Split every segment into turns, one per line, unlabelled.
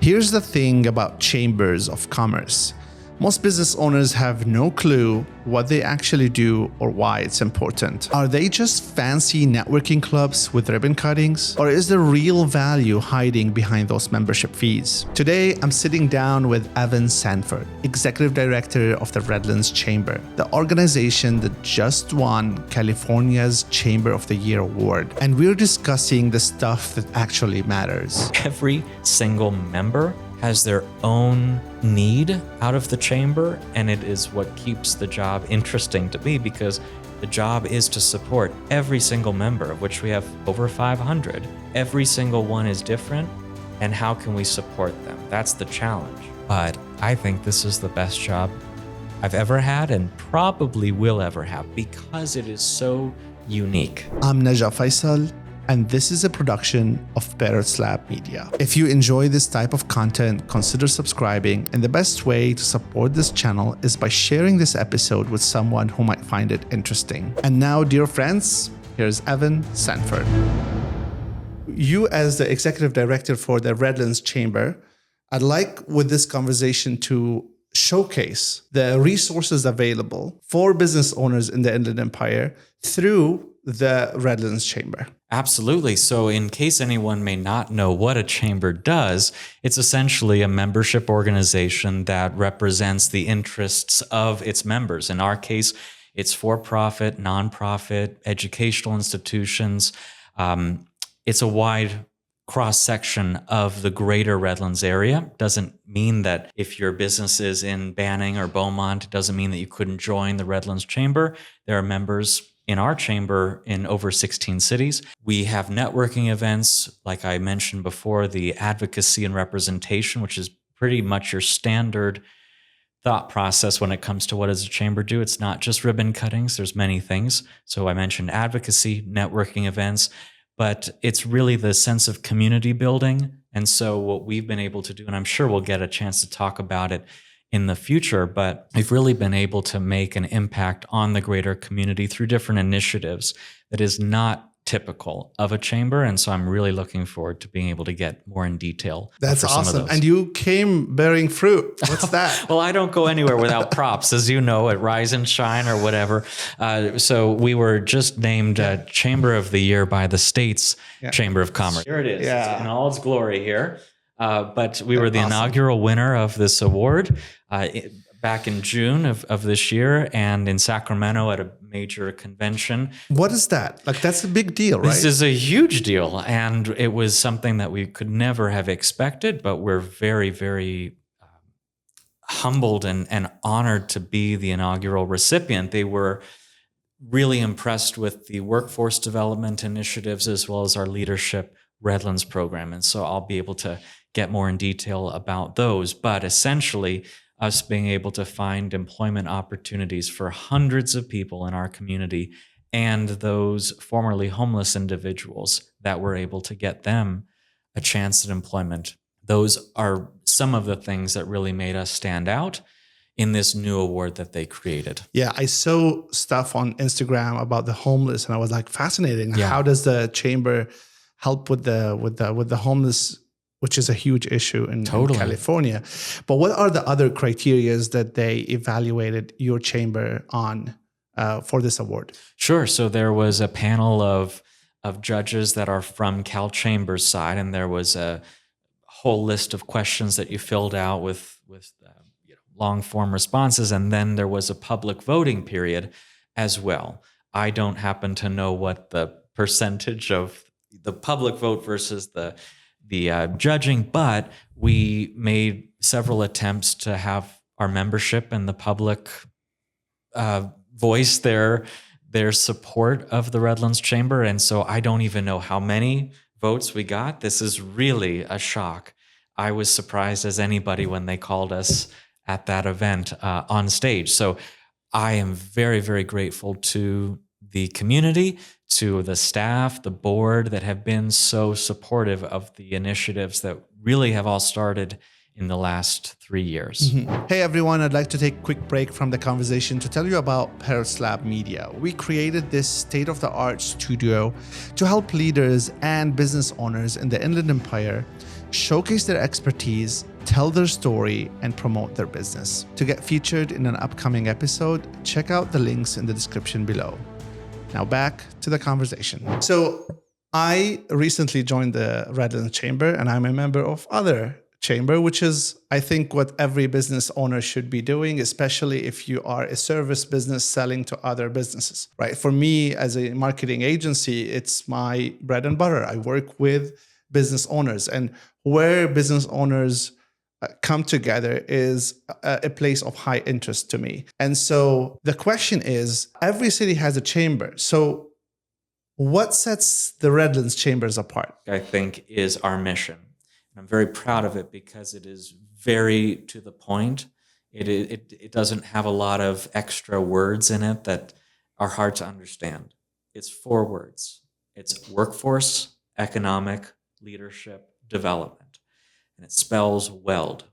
Here's the thing about chambers of commerce. Most business owners have no clue what they actually do or why it's important. Are they just fancy networking clubs with ribbon cuttings? Or is there real value hiding behind those membership fees? Today, I'm sitting down with Evan Sanford, Executive Director of the Redlands Chamber, the organization that just won California's Chamber of the Year award. And we're discussing the stuff that actually matters.
Every single member has their own need out of the chamber, and it is what keeps the job interesting to me, because the job is to support every single member, of which we have over 500. Every single one is different, and how can we support them? That's the challenge. But I think this is the best job I've ever had and probably will ever have, because it is so unique.
I'm Naja Faysal, and this is a production of Parrots Lab Media. If you enjoy this type of content, consider subscribing, and the best way to support this channel is by sharing this episode with someone who might find it interesting. And now, dear friends, here's Evan Sanford. You, as the Executive Director for the Redlands Chamber, I'd like with this conversation to showcase the resources available for business owners in the Inland Empire through the Redlands Chamber.
Absolutely. So in case anyone may not know what a chamber does, it's essentially a membership organization that represents the interests of its members. In our case, it's for-profit, nonprofit, educational institutions. It's a wide cross-section of the greater Redlands area. Doesn't mean that if your business is in Banning or Beaumont, it doesn't mean that you couldn't join the Redlands Chamber. There are members in our chamber in over 16 cities. We have networking events, like I mentioned before, the advocacy and representation, which is pretty much your standard thought process when it comes to what does a chamber do. It's not just ribbon cuttings, there's many things. So I mentioned advocacy, networking events, but it's really the sense of community building. And so what we've been able to do, and I'm sure we'll get a chance to talk about it in the future, but we've really been able to make an impact on the greater community through different initiatives that is not typical of a chamber. And so I'm really looking forward to being able to get more in detail.
That's awesome. And you came bearing fruit. What's that?
Well, I don't go anywhere without props, as you know, at Rise and Shine or whatever. So we were just named Chamber of the Year by the state's Chamber of Commerce. Here it is. It's in all its glory here. But we were the inaugural winner of this award back in June of this year, and in Sacramento at a major convention.
What is that? Like, that's a big deal, right?
This is a huge deal, and it was something that we could never have expected, but we're very, very humbled and honored to be the inaugural recipient. They were really impressed with the workforce development initiatives as well as our Leadership Redlands program, and so I'll be able to get more in detail about those. But essentially, us being able to find employment opportunities for hundreds of people in our community and those formerly homeless individuals, that we're able to get them a chance at employment. Those are some of the things that really made us stand out in this new award that they created.
Yeah, I saw stuff on Instagram about the homeless, and I was like, fascinating. Yeah. How does the chamber help with the homeless, which is a huge issue in California? But what are the other criterias that they evaluated your chamber on for this award?
Sure. So there was a panel of judges that are from Cal Chamber's side, and there was a whole list of questions that you filled out with long form responses, and then there was a public voting period as well. I don't happen to know what the percentage of the public vote versus the judging, but we made several attempts to have our membership and the public voice their support of the Redlands Chamber. And so I don't even know how many votes we got. This is really a shock. I was surprised as anybody when they called us at that event on stage. So I am very, very grateful to the community, to the staff, the board that have been so supportive of the initiatives that really have all started in the last 3 years.
Mm-hmm. Hey everyone, I'd like to take a quick break from the conversation to tell you about Parrots Lab Media. We created this state-of-the-art studio to help leaders and business owners in the Inland Empire showcase their expertise, tell their story, and promote their business. To get featured in an upcoming episode, check out the links in the description below. Now back to the conversation. So I recently joined the Redlands Chamber, and I'm a member of other chamber, which is, I think, what every business owner should be doing, especially if you are a service business selling to other businesses, right? For me, as a marketing agency, it's my bread and butter. I work with business owners, and where business owners come together is a place of high interest to me. And so the question is, every city has a chamber. So what sets the Redlands Chambers apart?
I think is our mission. I'm very proud of it because it is very to the point. It doesn't have a lot of extra words in it that are hard to understand. It's 4 words. It's workforce, economic, leadership, development. And it spells WELD,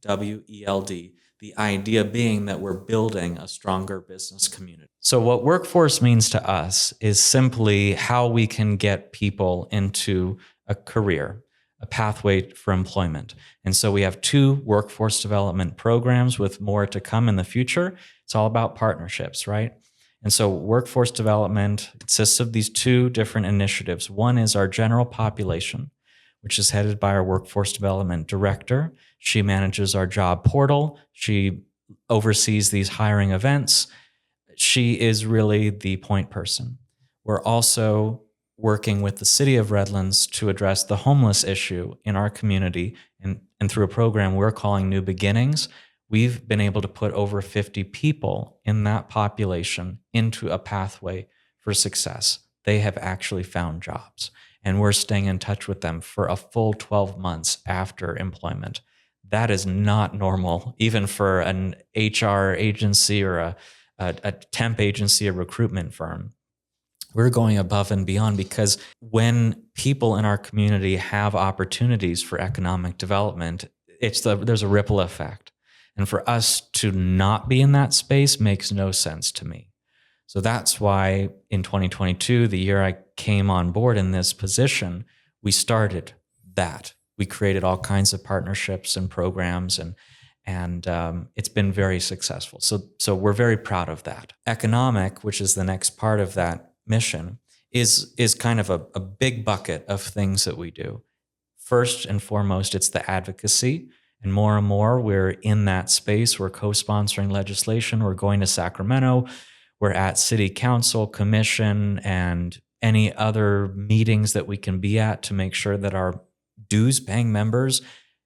W-E-L-D, the idea being that we're building a stronger business community. So what workforce means to us is simply how we can get people into a career, a pathway for employment. And so we have 2 workforce development programs with more to come in the future. It's all about partnerships, right? And so workforce development consists of these 2 different initiatives. One is our general population, which is headed by our workforce development director. She manages our job portal. She oversees these hiring events. She is really the point person. We're also working with the city of Redlands to address the homeless issue in our community. And through a program we're calling New Beginnings, we've been able to put over 50 people in that population into a pathway for success. They have actually found jobs, and we're staying in touch with them for a full 12 months after employment. That is not normal, even for an HR agency or a temp agency, a recruitment firm. We're going above and beyond because when people in our community have opportunities for economic development, there's a ripple effect. And for us to not be in that space makes no sense to me. So that's why in 2022, the year I came on board in this position, we started that. We created all kinds of partnerships and programs, and it's been very successful. So we're very proud of that. Economic, which is the next part of that mission, is kind of a big bucket of things that we do. First and foremost, it's the advocacy. And more, we're in that space. We're co-sponsoring legislation. We're going to Sacramento. We're at city council, commission, and any other meetings that we can be at to make sure that our dues-paying members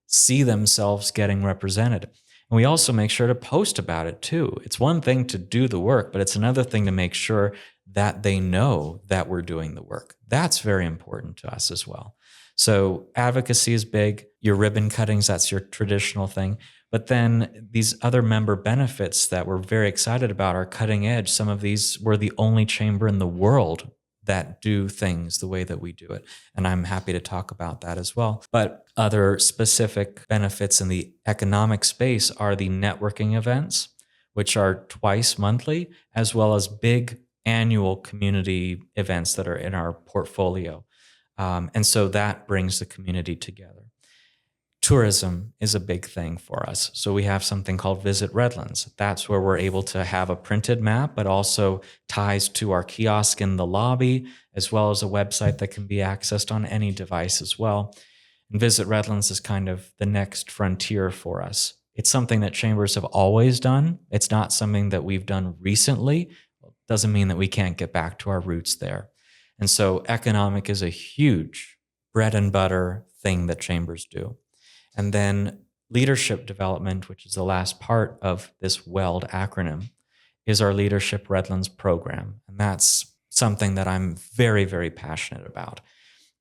see themselves getting represented. And we also make sure to post about it too. It's one thing to do the work, but it's another thing to make sure that they know that we're doing the work. That's very important to us as well. So advocacy is big. Your ribbon cuttings, that's your traditional thing. But then these other member benefits that we're very excited about are cutting edge. Some of these, we're the only chamber in the world that do things the way that we do it. And I'm happy to talk about that as well. But other specific benefits in the economic space are the networking events, which are twice monthly, as well as big annual community events that are in our portfolio. And so that brings the community together. Tourism is a big thing for us. So we have something called Visit Redlands. That's where we're able to have a printed map, but also ties to our kiosk in the lobby, as well as a website that can be accessed on any device as well. And Visit Redlands is kind of the next frontier for us. It's something that chambers have always done. It's not something that we've done recently. Doesn't mean that we can't get back to our roots there. And so economic is a huge bread and butter thing that chambers do. And then leadership development, which is the last part of this WELD acronym, is our Leadership Redlands program. And that's something that I'm very, very passionate about.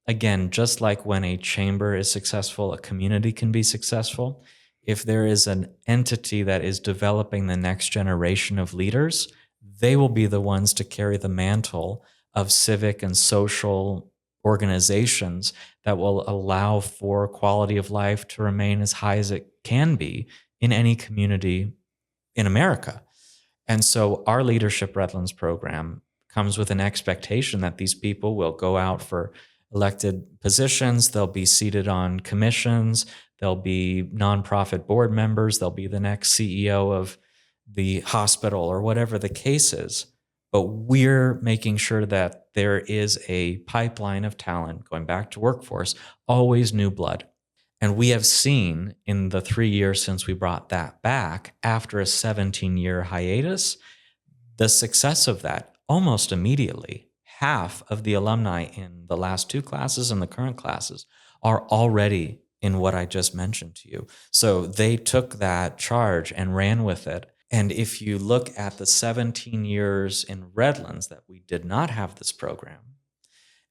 Again, just like when a chamber is successful, a community can be successful. If there is an entity that is developing the next generation of leaders, they will be the ones to carry the mantle of civic and social organizations that will allow for quality of life to remain as high as it can be in any community in America. And so our Leadership Redlands program comes with an expectation that these people will go out for elected positions. They'll be seated on commissions. They'll be nonprofit board members. They'll be the next CEO of the hospital or whatever the case is. But we're making sure that there is a pipeline of talent, going back to workforce, always new blood. And we have seen in the 3 years since we brought that back, after a 17-year hiatus, the success of that almost immediately. Half of the alumni in the last 2 classes and the current classes are already in what I just mentioned to you. So they took that charge and ran with it. And if you look at the 17 years in Redlands that we did not have this program,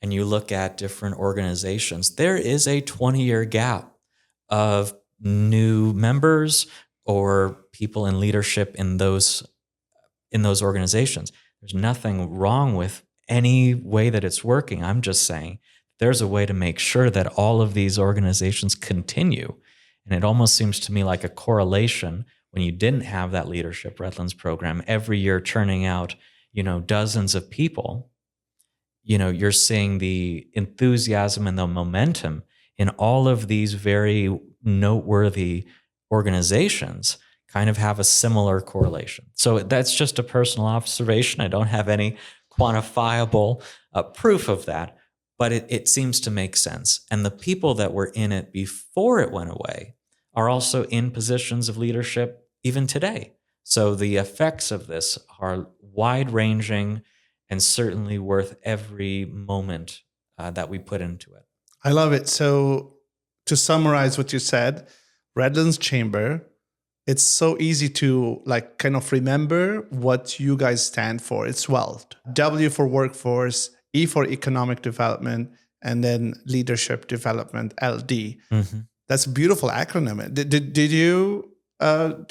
and you look at different organizations, there is a 20-year gap of new members or people in leadership in those organizations. There's nothing wrong with any way that it's working. I'm just saying there's a way to make sure that all of these organizations continue. And it almost seems to me like a correlation when you didn't have that leadership Redlands program every year churning out, dozens of people. You're seeing the enthusiasm and the momentum in all of these very noteworthy organizations kind of have a similar correlation. So that's just a personal observation. I don't have any quantifiable proof of that, but it seems to make sense. And the people that were in it before it went away are also in positions of leadership even today. So the effects of this are wide-ranging and certainly worth every moment that we put into it.
I love it. So to summarize what you said, Redlands Chamber, it's so easy to kind of remember what you guys stand for. It's WELT. W for workforce, E for economic development, and then leadership development, LD. Mm-hmm. That's a beautiful acronym. Did you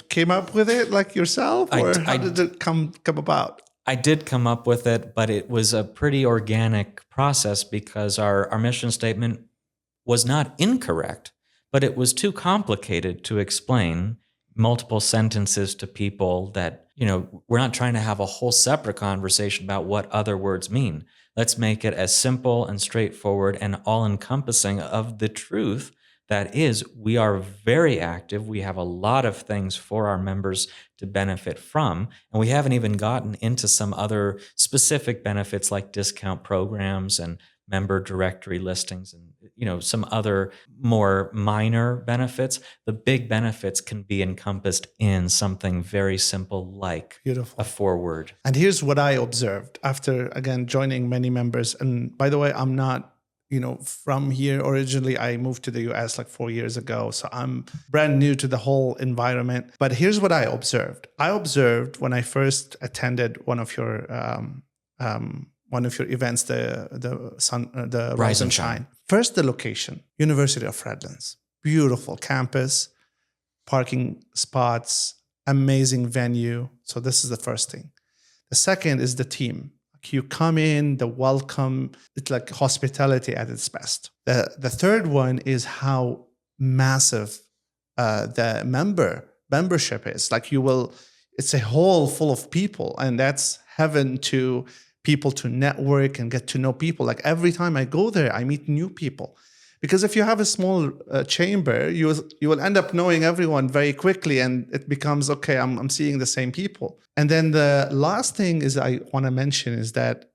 came up with it yourself, or how did it come about?
I did come up with it, but it was a pretty organic process because our mission statement was not incorrect, but it was too complicated to explain multiple sentences to people that, we're not trying to have a whole separate conversation about what other words mean. Let's make it as simple and straightforward and all-encompassing of the truth that is, we are very active. We have a lot of things for our members to benefit from, and we haven't even gotten into some other specific benefits like discount programs and member directory listings and some other more minor benefits. The big benefits can be encompassed in something very simple like
Beautiful.
A foreword.
And here's what I observed after, again, joining many members. And by the way, I'm not from here originally. I moved to the US 4 years ago. So I'm brand new to the whole environment. But here's what I observed. I observed when I first attended one of your events, the Rise and Shine. First, the location, University of Redlands. Beautiful campus, parking spots, amazing venue. So this is the first thing. The second is the team. You come in, the welcome, it's like hospitality at its best. The third one is how massive the membership is. It's a hall full of people, and that's heaven to people to network and get to know people. Every time I go there, I meet new people. Because if you have a small chamber, you will end up knowing everyone very quickly, and it becomes, okay, I'm seeing the same people. And then the last thing is I want to mention is that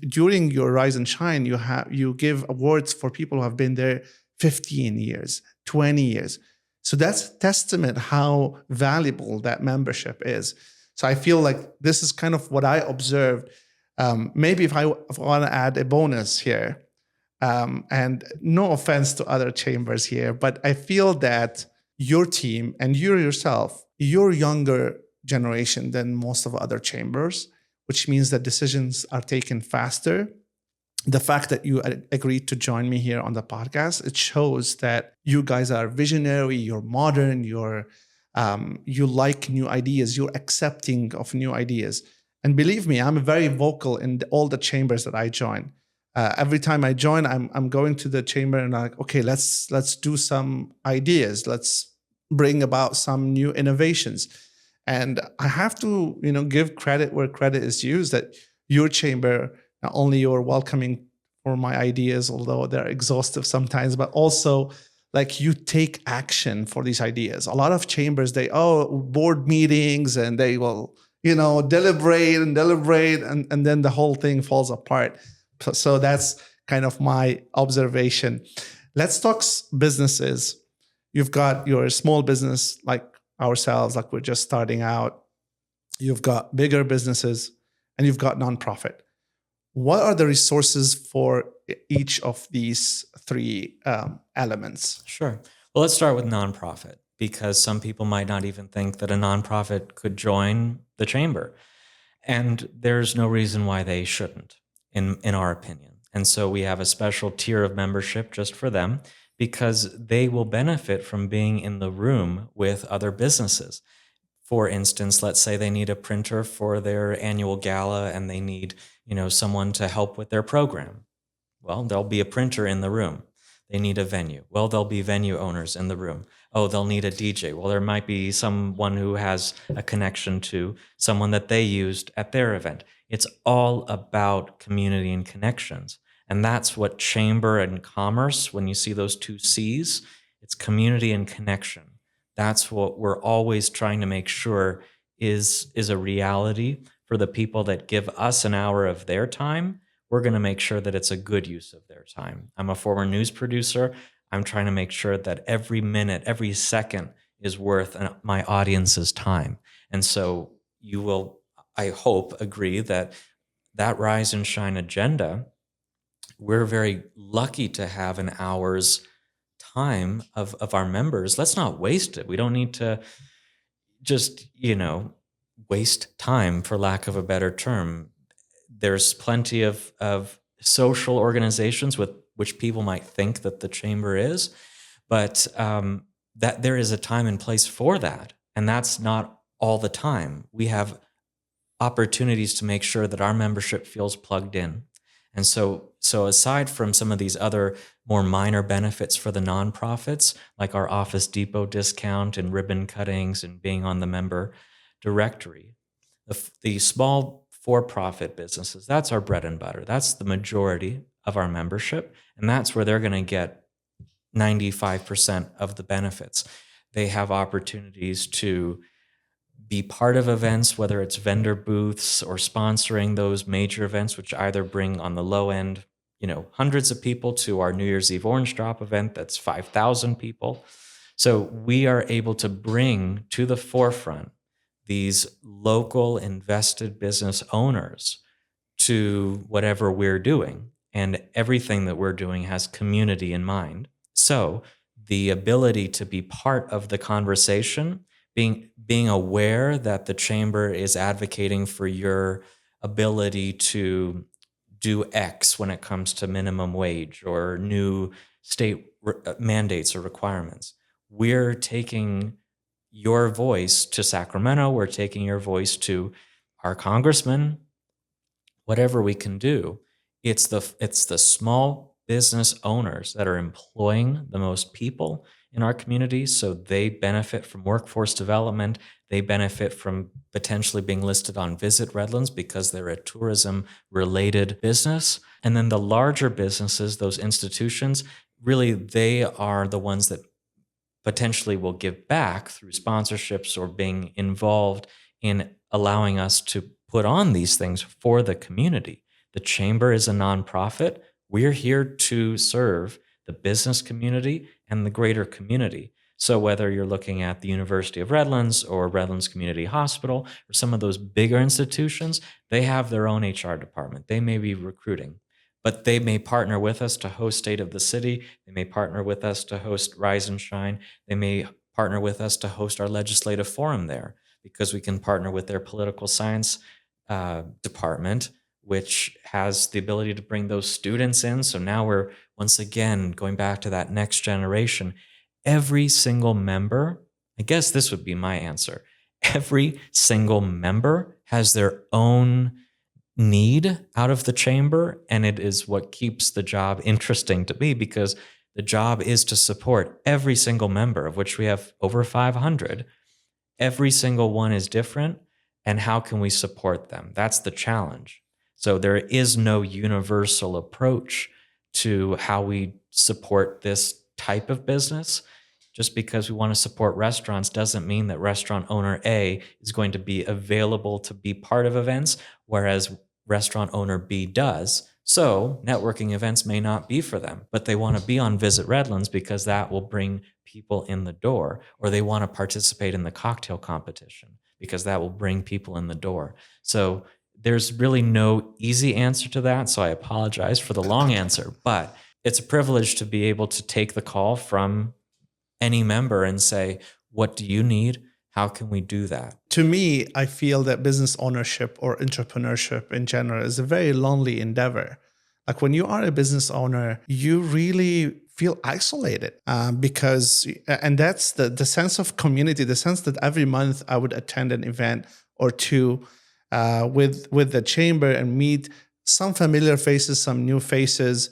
during your Rise and Shine, you give awards for people who have been there 15 years, 20 years. So that's testament how valuable that membership is. So I feel like this is kind of what I observed. Maybe if I want to add a bonus here, and no offense to other chambers here, but I feel that your team and you yourself, you're younger generation than most of other chambers, which means that decisions are taken faster. The fact that you agreed to join me here on the podcast, it shows that you guys are visionary, you're modern, you like new ideas, you're accepting of new ideas. And believe me, I'm very vocal in all the chambers that I join. Every time I join, I'm going to the chamber and I'm like, okay, let's do some ideas. Let's bring about some new innovations. And I have to, give credit where credit is due, that your chamber, not only you're welcoming for my ideas, although they're exhaustive sometimes, but also like you take action for these ideas. A lot of chambers, board meetings, and they will, deliberate and then the whole thing falls apart. So that's kind of my observation. Let's talk businesses. You've got your small business like ourselves, like we're just starting out. You've got bigger businesses and you've got nonprofit. What are the resources for each of these three elements?
Sure. Well, let's start with nonprofit, because some people might not even think that a nonprofit could join the chamber. And there's no reason why they shouldn't, in our opinion. And so we have a special tier of membership just for them, because they will benefit from being in the room with other businesses. For instance, let's say they need a printer for their annual gala and they need, someone to help with their program. Well, there'll be a printer in the room. They need a venue. Well, there'll be venue owners in the room. Oh, they'll need a DJ. Well, there might be someone who has a connection to someone that they used at their event. It's all about community and connections. And that's what Chamber and Commerce, when you see those two C's, it's community and connection. That's what we're always trying to make sure is a reality for the people that give us an hour of their time. We're going to make sure that it's a good use of their time. I'm a former news producer. I'm trying to make sure that every minute, every second is worth my audience's time. And so you will, I hope, agree that Rise and Shine agenda, we're very lucky to have an hour's time of our members. Let's not waste it. We don't need to just, waste time, for lack of a better term. There's plenty of social organizations with which people might think that the chamber is, but that there is a time and place for that. And that's not all the time. We have opportunities to make sure that our membership feels plugged in. And so aside from some of these other more minor benefits for the nonprofits, like our Office Depot discount and ribbon cuttings and being on the member directory, the small for-profit businesses, that's our bread and butter. That's the majority of our membership, and that's where they're going to get 95% of the benefits. They have opportunities to be part of events, whether it's vendor booths or sponsoring those major events, which either bring on the low end, hundreds of people, to our New Year's Eve Orange Drop event that's 5,000 people. So we are able to bring to the forefront these local invested business owners to whatever we're doing. And everything that we're doing has community in mind. So the ability to be part of the conversation, being aware that the chamber is advocating for your ability to do X when it comes to minimum wage or new state mandates or requirements. We're taking your voice to Sacramento. We're taking your voice to our congressman. Whatever we can do, it's the small business owners that are employing the most people in our community, so they benefit from workforce development. They benefit from potentially being listed on Visit Redlands because they're a tourism-related business. And then the larger businesses, those institutions, really they are the ones that potentially will give back through sponsorships or being involved in allowing us to put on these things for the community. The chamber is a nonprofit. We're here to serve the business community and the greater community. So whether you're looking at the University of Redlands or Redlands Community Hospital or some of those bigger institutions, they have their own HR department. They may be recruiting, but they may partner with us to host State of the City. They may partner with us to host Rise and Shine. They may partner with us to host our legislative forum there, because we can partner with their political science department, which has the ability to bring those students in. So now we're once again going back to that next generation. Every single member, I guess this would be my answer, every single member has their own need out of the chamber, and it is what keeps the job interesting to me, because the job is to support every single member, of which we have over 500. Every single one is different, and how can we support them? That's the challenge. So there is no universal approach to how we support this type of business. Just because we want to support restaurants doesn't mean that restaurant owner A is going to be available to be part of events, whereas restaurant owner B does. So networking events may not be for them, but they want to be on Visit Redlands because that will bring people in the door, or they want to participate in the cocktail competition because that will bring people in the door. So there's really no easy answer to that. So I apologize for the long answer, but it's a privilege to be able to take the call from any member and say, what do you need? How can we do that?
To me, I feel that business ownership or entrepreneurship in general is a very lonely endeavor. Like when you are a business owner, you really feel isolated because, and that's the sense of community, the sense that every month I would attend an event or two with the chamber and meet some familiar faces, some new faces,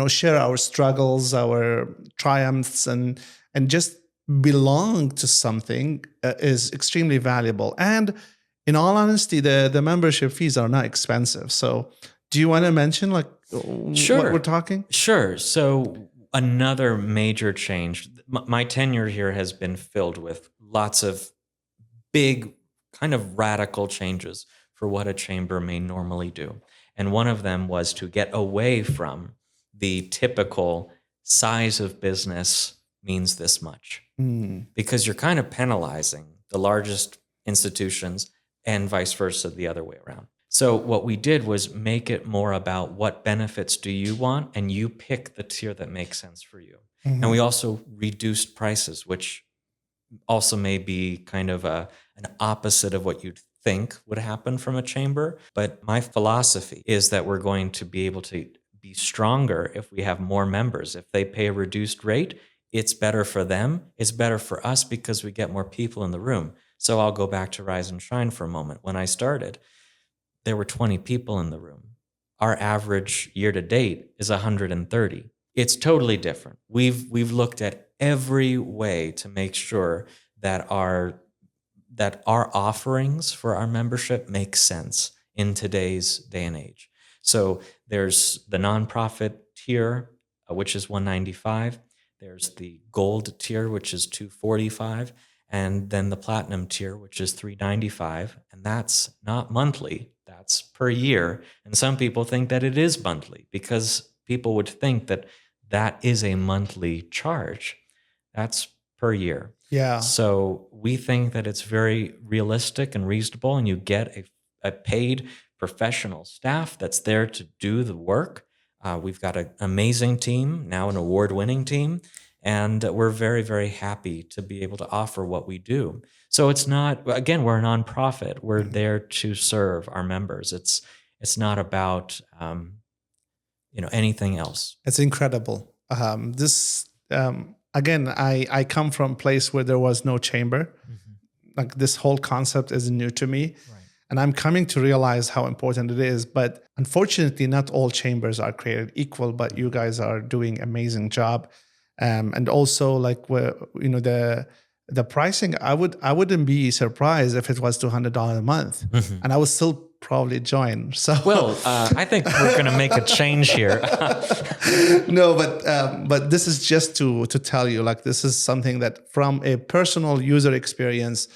share our struggles, our triumphs, and just belong to something is extremely valuable. And in all honesty, the membership fees are not expensive. So do you want to mention
Sure.
what we're talking?
Sure. So another major change, my tenure here has been filled with lots of big kind of radical changes for what a chamber may normally do. And one of them was to get away from the typical size of business means this much. Because you're kind of penalizing the largest institutions and vice versa the other way around. So what we did was make it more about what benefits do you want, and you pick the tier that makes sense for you. And we also reduced prices, which also may be kind of an opposite of what you'd think would happen from a chamber. But my philosophy is that we're going to be able to be stronger if we have more members. If they pay a reduced rate, it's better for them. It's better for us because we get more people in the room. So I'll go back to Rise and Shine for a moment. When I started, there were 20 people in the room. Our average year to date is 130. It's totally different. We've looked at every way to make sure that our offerings for our membership make sense in today's day and age. So there's the nonprofit tier, which is $195. There's the gold tier, which is $245, and then the platinum tier, which is $395. And that's not monthly, that's per year. And some people think that it is monthly because people would think that that is a monthly charge. That's per year.
Yeah.
So we think that it's very realistic and reasonable, and you get a paid professional staff that's there to do the work. We've got an amazing team, now an award-winning team, and we're very, very happy to be able to offer what we do. So it's not, again, we're a nonprofit. We're there to serve our members. It's not about anything else.
It's incredible. Again, I come from a place where there was no chamber. Like this whole concept is new to me. Right. And I'm coming to realize how important it is. But unfortunately, not all chambers are created equal, but you guys are doing an amazing job. And also the pricing, I wouldn't be surprised if it was $200 a month, and I would still probably join. So
I think we're going to make a change here.
No, but this is just to tell you, this is something that from a personal user experience,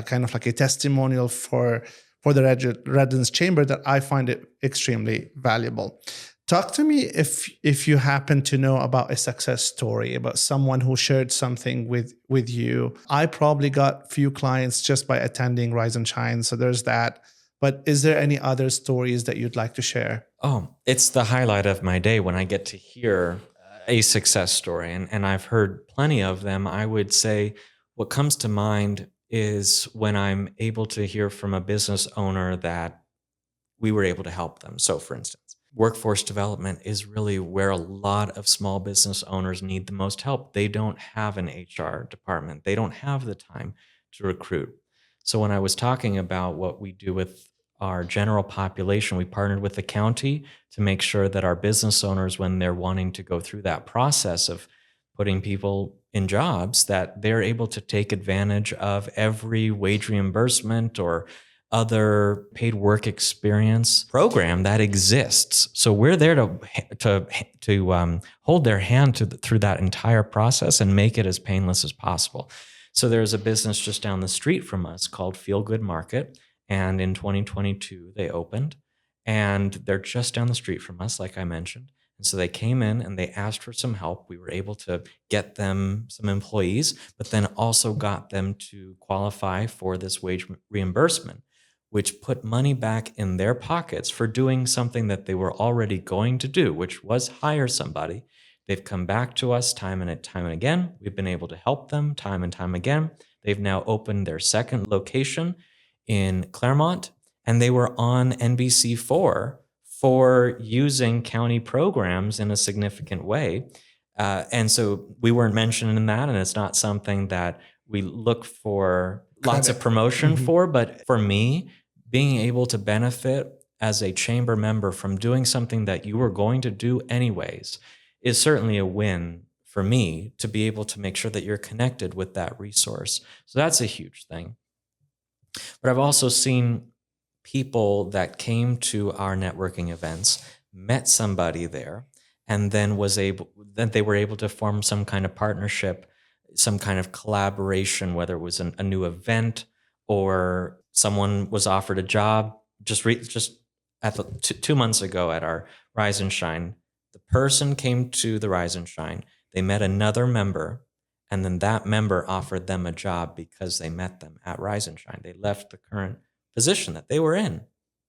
kind of like a testimonial for the Redlands Chamber, that I find it extremely valuable. Talk to me if you happen to know about a success story, about someone who shared something with you. I probably got few clients just by attending Rise and Shine, so there's that. But is there any other stories that you'd like to share?
Oh, it's the highlight of my day when I get to hear a success story, and I've heard plenty of them. I would say what comes to mind is when I'm able to hear from a business owner that we were able to help them. So for instance, workforce development is really where a lot of small business owners need the most help. They don't have an HR department. They don't have the time to recruit. So when I was talking about what we do with our general population, we partnered with the county to make sure that our business owners, when they're wanting to go through that process of putting people in jobs, that they're able to take advantage of every wage reimbursement or other paid work experience program that exists. So we're there to hold their hand through that entire process and make it as painless as possible. So there's a business just down the street from us called Feel Good Market, and in 2022 they opened, and they're just down the street from us, like I mentioned. And so they came in and they asked for some help. We were able to get them some employees, but then also got them to qualify for this wage reimbursement, which put money back in their pockets for doing something that they were already going to do, which was hire somebody. They've come back to us time and again. We've been able to help them time and time again. They've now opened their second location in Claremont, and they were on NBC4 for using county programs in a significant way. And so we weren't mentioned in that, and it's not something that we look for lots of promotion for. But for me, being able to benefit as a chamber member from doing something that you were going to do anyways is certainly a win for me, to be able to make sure that you're connected with that resource. So that's a huge thing. But I've also seen people that came to our networking events, met somebody there, and then they were able to form some kind of partnership, some kind of collaboration, whether it was a new event or someone was offered a job. Just at 2 months ago at our Rise and Shine, the person came to the Rise and Shine, they met another member, and then that member offered them a job because they met them at Rise and Shine. They left the current position that they were in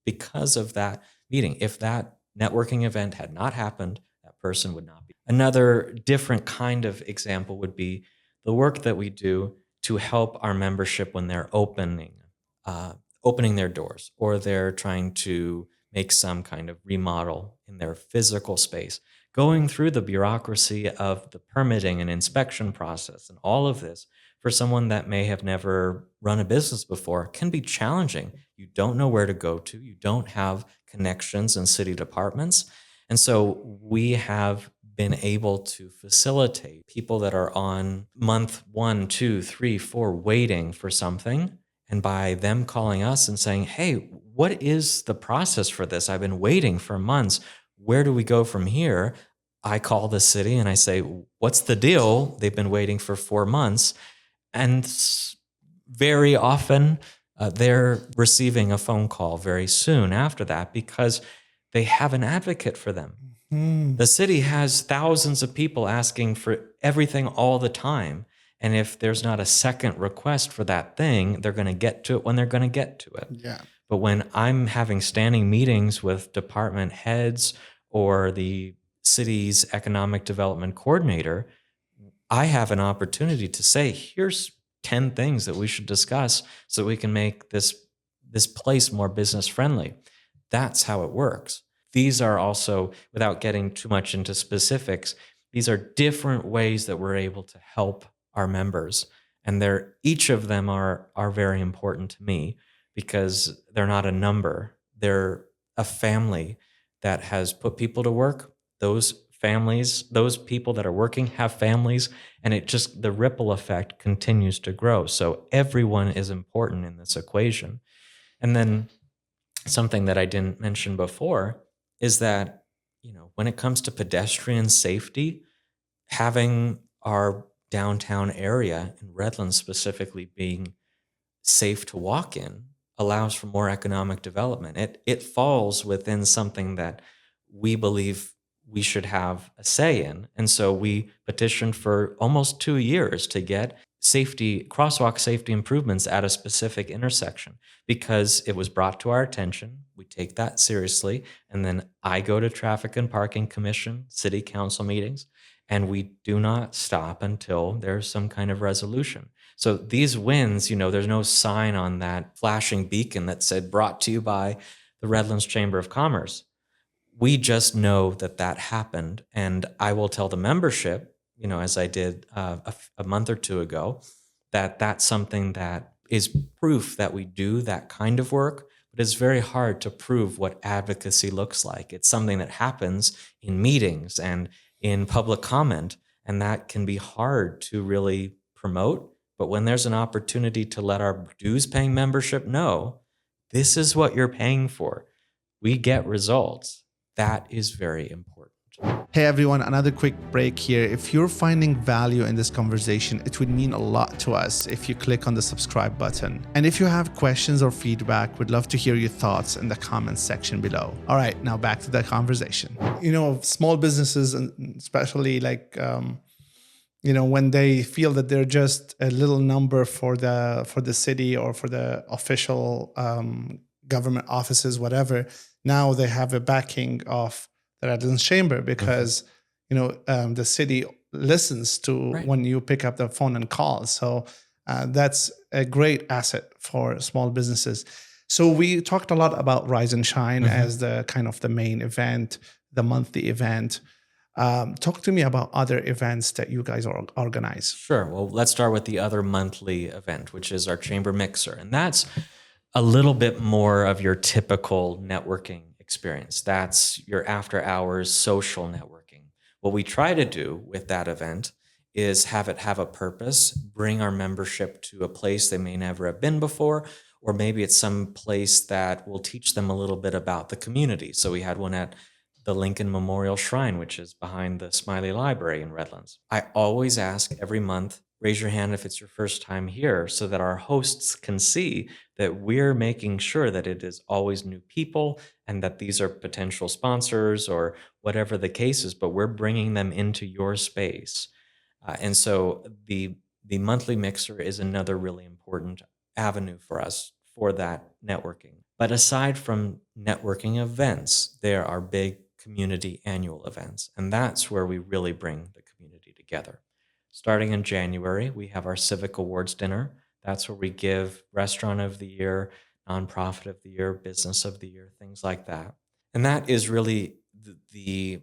because of that meeting. If that networking event had not happened, that person would not be. Another different kind of example would be the work that we do to help our membership when they're opening their doors, or they're trying to make some kind of remodel in their physical space. Going through the bureaucracy of the permitting and inspection process and all of this, for someone that may have never run a business before, can be challenging. You don't know where to go to. You don't have connections in city departments. And so we have been able to facilitate people that are on month 1, 2, 3, 4 waiting for something. And by them calling us and saying, hey, what is the process for this? I've been waiting for months. Where do we go from here? I call the city and I say, what's the deal? They've been waiting for 4 months. And very often they're receiving a phone call very soon after that because they have an advocate for them. Mm-hmm. The city has thousands of people asking for everything all the time. And if there's not a second request for that thing, they're going to get to it when they're going to get to it. Yeah. But when I'm having standing meetings with department heads or the city's economic development coordinator, I have an opportunity to say, here's 10 things that we should discuss so we can make this place more business friendly. That's how it works. These are also, without getting too much into specifics, these are different ways that we're able to help our members. And each of them are very important to me because they're not a number. They're a family that has put people to work. Those families, those people that are working have families, and the ripple effect continues to grow. So everyone is important in this equation. And then something that I didn't mention before is that, when it comes to pedestrian safety, having our downtown area in Redlands specifically being safe to walk in allows for more economic development. It falls within something that we believe we should have a say in. And so we petitioned for almost 2 years to get crosswalk safety improvements at a specific intersection because it was brought to our attention. We take that seriously. And then I go to Traffic and Parking Commission, City Council meetings, and we do not stop until there's some kind of resolution. So these wins, there's no sign on that flashing beacon that said brought to you by the Redlands Chamber of Commerce. We just know that happened. And I will tell the membership, as I did a month or two ago, that that's something that is proof that we do that kind of work, but it's very hard to prove what advocacy looks like. It's something that happens in meetings and in public comment, and that can be hard to really promote. But when there's an opportunity to let our dues-paying membership know this is what you're paying for. We get results. That is very important.
Hey everyone, another quick break here. If you're finding value in this conversation, it would mean a lot to us if you click on the subscribe button. And if you have questions or feedback, we'd love to hear your thoughts in the comments section below. All right, now back to the conversation. Small businesses, and especially when they feel that they're just a little number for the city or for the official government offices, whatever. Now they have a backing of the Redlands Chamber because the city listens to when you pick up the phone and call. So that's a great asset for small businesses. So we talked a lot about Rise and Shine as the kind of the main event, the monthly event. Talk to me about other events that you guys organize.
Sure. Well, let's start with the other monthly event, which is our Chamber Mixer. And that's a little bit more of your typical networking experience. That's your after hours social networking. What we try to do with that event is have it have a purpose, bring our membership to a place they may never have been before, or maybe it's some place that will teach them a little bit about the community. So we had one at the Lincoln Memorial Shrine, which is behind the Smiley Library in Redlands. I always ask every month, raise your hand if it's your first time here, so that our hosts can see that we're making sure that it is always new people and that these are potential sponsors or whatever the case is, but we're bringing them into your space. And so the monthly mixer is another really important avenue for us for that networking. But aside from networking events, there are big community annual events, and that's where we really bring the community together. Starting in January, we have our Civic Awards Dinner. That's where we give Restaurant of the Year, Nonprofit of the Year, Business of the Year, things like that. And that is really the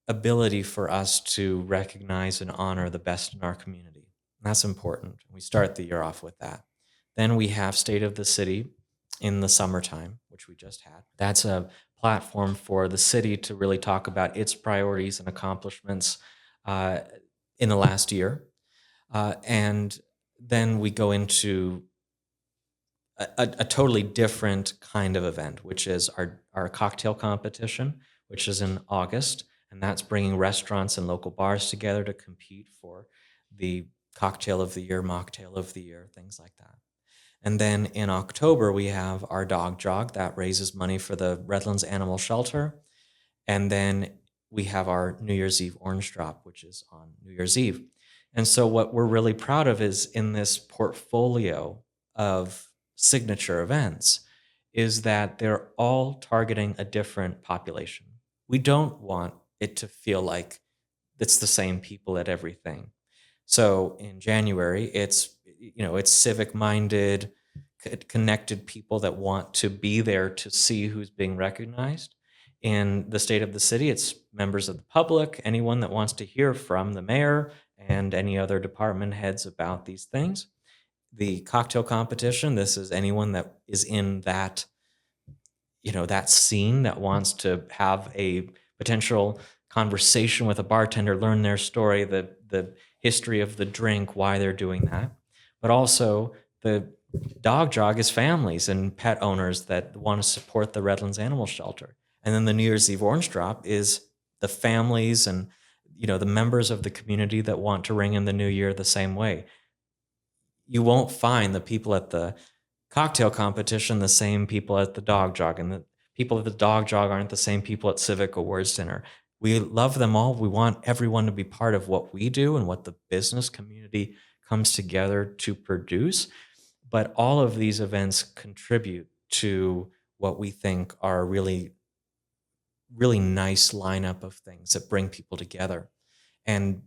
ability for us to recognize and honor the best in our community. And that's important. We start the year off with that. Then we have State of the City in the summertime, which we just had. That's a platform for the city to really talk about its priorities and accomplishments in the last year. And then we go into a totally different kind of event, which is our cocktail competition, which is in August. And that's bringing restaurants and local bars together to compete for the cocktail of the year, mocktail of the year, things like that. And then in October, we have our dog jog that raises money for the Redlands Animal Shelter. And then we have our New Year's Eve Orange Drop, which is on New Year's Eve. And so what we're really proud of is in this portfolio of signature events is that they're all targeting a different population. We don't want it to feel like it's the same people at everything. So in January, it's civic-minded, connected people that want to be there to see who's being recognized. In the State of the City, it's members of the public, anyone that wants to hear from the mayor and any other department heads about these things. The cocktail competition, this is anyone that is in that, that scene that wants to have a potential conversation with a bartender, learn their story, the history of the drink, why they're doing that. But also the dog jog is families and pet owners that want to support the Redlands Animal Shelter. And then the New Year's Eve Orange Drop is the families and the members of the community that want to ring in the new year the same way. You won't find the people at the cocktail competition the same people at the dog jog, and the people at the dog jog aren't the same people at Civic Awards Dinner. We love them all. We want everyone to be part of what we do and what the business community comes together to produce. But all of these events contribute to what we think are really, really nice lineup of things that bring people together. And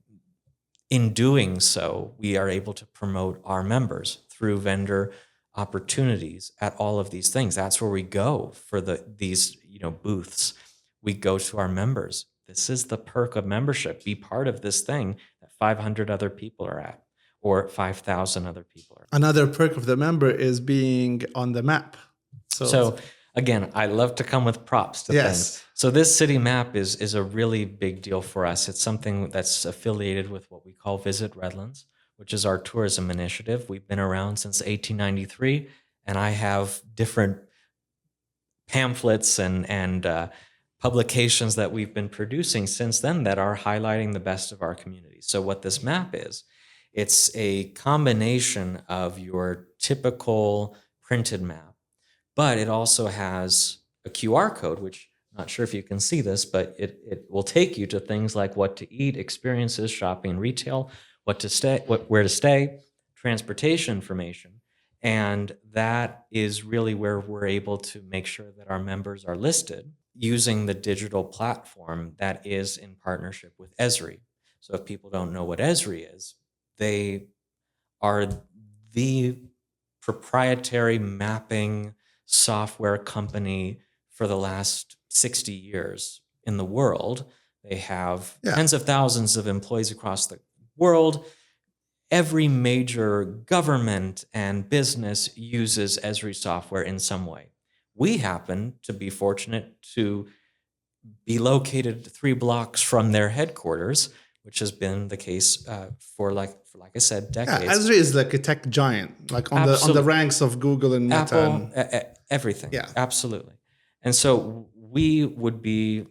in doing so, we are able to promote our members through vendor opportunities at all of these things. That's where we go for these booths. We go to our members. This is the perk of membership. Be part of this thing that 500 other people are at, or 5,000 other people are at.
Another perk of the member is being on the map.
So again, I love to come with props to things. So this city map is a really big deal for us. It's something that's affiliated with what we call Visit Redlands, which is our tourism initiative. We've been around since 1893, and I have different pamphlets and publications that we've been producing since then that are highlighting the best of our community. So what this map is, it's a combination of your typical printed map, but it also has a QR code, which I'm not sure if you can see this, but it will take you to things like what to eat, experiences, shopping and retail, where to stay, transportation information. And that is really where we're able to make sure that our members are listed using the digital platform that is in partnership with Esri. So if people don't know what Esri is, they are the proprietary mapping software company for the last 60 years in the world. They have tens of thousands of employees across the world. Every major government and business uses Esri software in some way. We happen to be fortunate to be located 3 blocks from their headquarters, which has been the case for like I said, decades.
Yeah, Esri is like a tech giant, like on the ranks of Google and Meta.
Apple, everything.
Yeah,
absolutely. And so we would be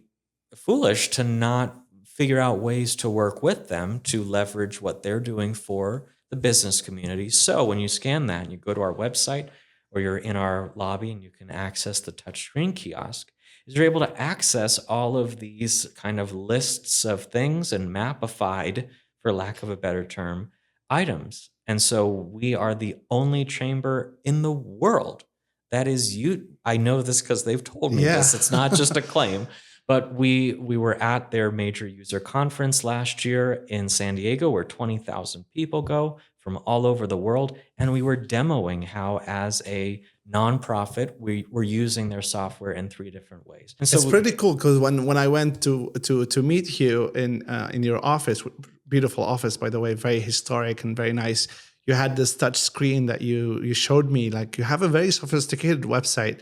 foolish to not figure out ways to work with them to leverage what they're doing for the business community. So when you scan that and you go to our website or you're in our lobby and you can access the touchscreen kiosk, is you're able to access all of these kind of lists of things and mapified, for lack of a better term, items. And so we are the only chamber in the world that is I know this because they've told me this. It's not just a claim. But we were at their major user conference last year in San Diego, where 20,000 people go from all over the world. And we were demoing how, as a nonprofit, we were using their software in 3 different ways. And so
it's pretty cool because when I went to meet you in your office, beautiful office, by the way, very historic and very nice. You had this touch screen that you showed me. Like, you have a very sophisticated website.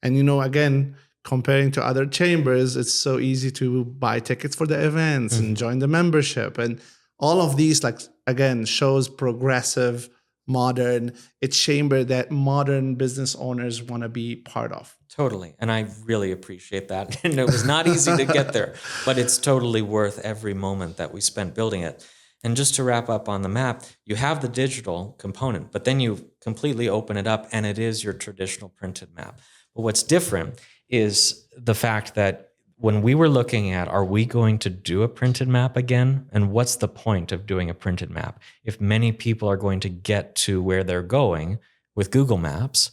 And, again, comparing to other chambers, it's so easy to buy tickets for the events and join the membership. And all of these, like, again, shows progressive, modern, it's chamber that modern business owners want to be part of.
Totally. And I really appreciate that. And it was not easy to get there, but it's totally worth every moment that we spent building it. And just to wrap up on the map, you have the digital component, but then you completely open it up and it is your traditional printed map. But what's different is the fact that when we were looking at, are we going to do a printed map again? And what's the point of doing a printed map? If many people are going to get to where they're going with Google Maps,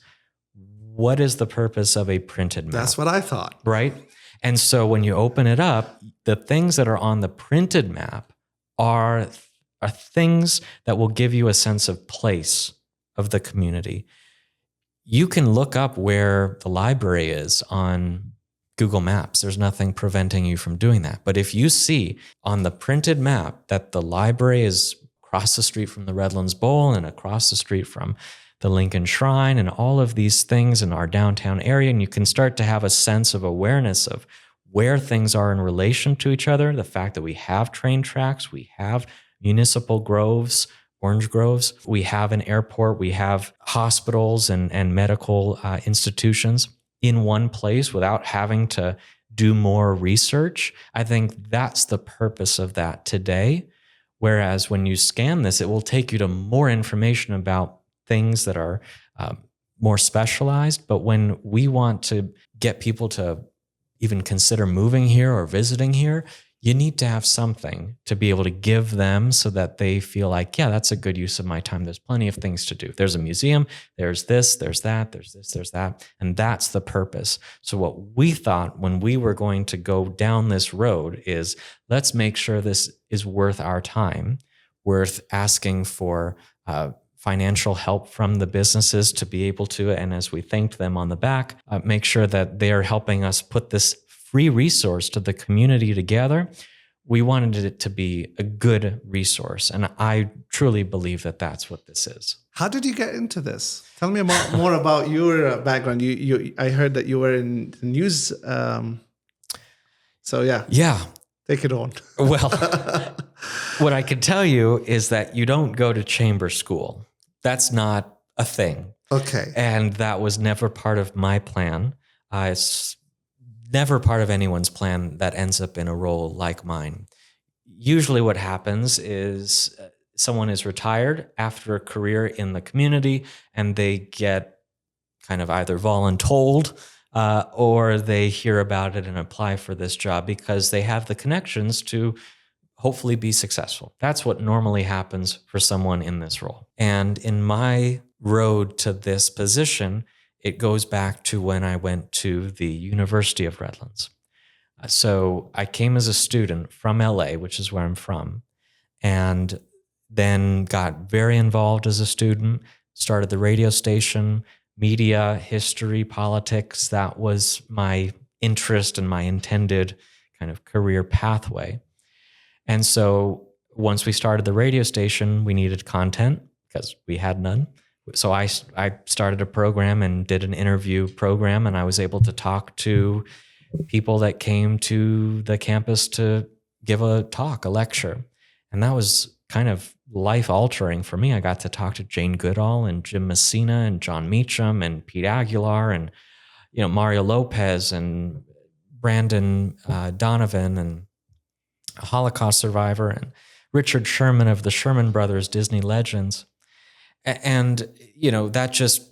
what is the purpose of a printed map?
That's what I thought.
Right? And so when you open it up, the things that are on the printed map are things that will give you a sense of place of the community. You can look up where the library is on Google Maps. There's nothing preventing you from doing that. But if you see on the printed map that the library is across the street from the Redlands Bowl and across the street from the Lincoln Shrine and all of these things in our downtown area, and you can start to have a sense of awareness of where things are in relation to each other, the fact that we have train tracks, we have municipal groves, orange groves, we have an airport, we have hospitals and medical institutions in one place without having to do more research. I think that's the purpose of that today. Whereas when you scan this, it will take you to more information about things that are more specialized. But when we want to get people to even consider moving here or visiting here, you need to have something to be able to give them so that they feel like, yeah, that's a good use of my time. There's plenty of things to do. There's a museum, there's this, there's that, there's this, there's that. And that's the purpose. So what we thought when we were going to go down this road is, let's make sure this is worth our time, worth asking for financial help from the businesses to be able to, and as we thanked them on the back, make sure that they are helping us put this free resource to the community together. We wanted it to be a good resource. And I truly believe that that's what this is.
How did you get into this? Tell me more about your background. I heard that you were in the news. So yeah. Take it on.
Well, what I can tell you is that you don't go to chamber school. That's not a thing.
Okay.
And that was never part of my plan. It's never part of anyone's plan that ends up in a role like mine. Usually what happens is someone is retired after a career in the community, and they get kind of either voluntold or they hear about it and apply for this job because they have the connections to hopefully be successful. That's what normally happens for someone in this role. And in my road to this position, it goes back to when I went to the University of Redlands. So I came as a student from LA, which is where I'm from, and then got very involved as a student, started the radio station, media, history, politics. That was my interest and my intended kind of career pathway. And so once we started the radio station, we needed content because we had none. So I started a program and did an interview program, and I was able to talk to people that came to the campus to give a talk, a lecture. And that was kind of life-altering for me. I got to talk to Jane Goodall and Jim Messina and John Meacham and Pete Aguilar and Mario Lopez and Brandon Donovan and a Holocaust survivor and Richard Sherman of the Sherman Brothers, Disney legends. And, that just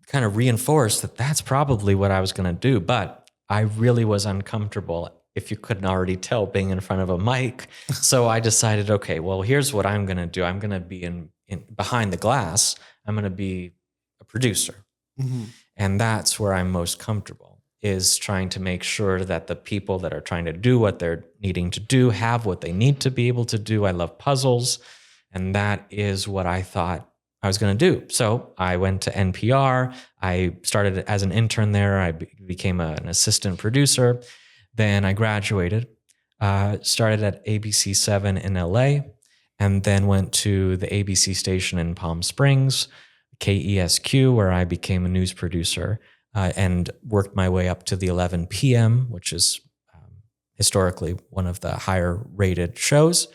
kind of reinforced that that's probably what I was going to do. But I really was uncomfortable, if you couldn't already tell, being in front of a mic. So I decided, okay, well, here's what I'm going to do. I'm going to be in behind the glass. I'm going to be a producer. Mm-hmm. And that's where I'm most comfortable, is trying to make sure that the people that are trying to do what they're needing to do have what they need to be able to do. I love puzzles, and that is what I thought I was going to do. So I went to NPR. I started as an intern there. I became an assistant producer. Then I graduated, started at ABC7 in LA, and then went to the ABC station in Palm Springs, KESQ, where I became a news producer and worked my way up to the 11 p.m., which is historically one of the higher rated shows.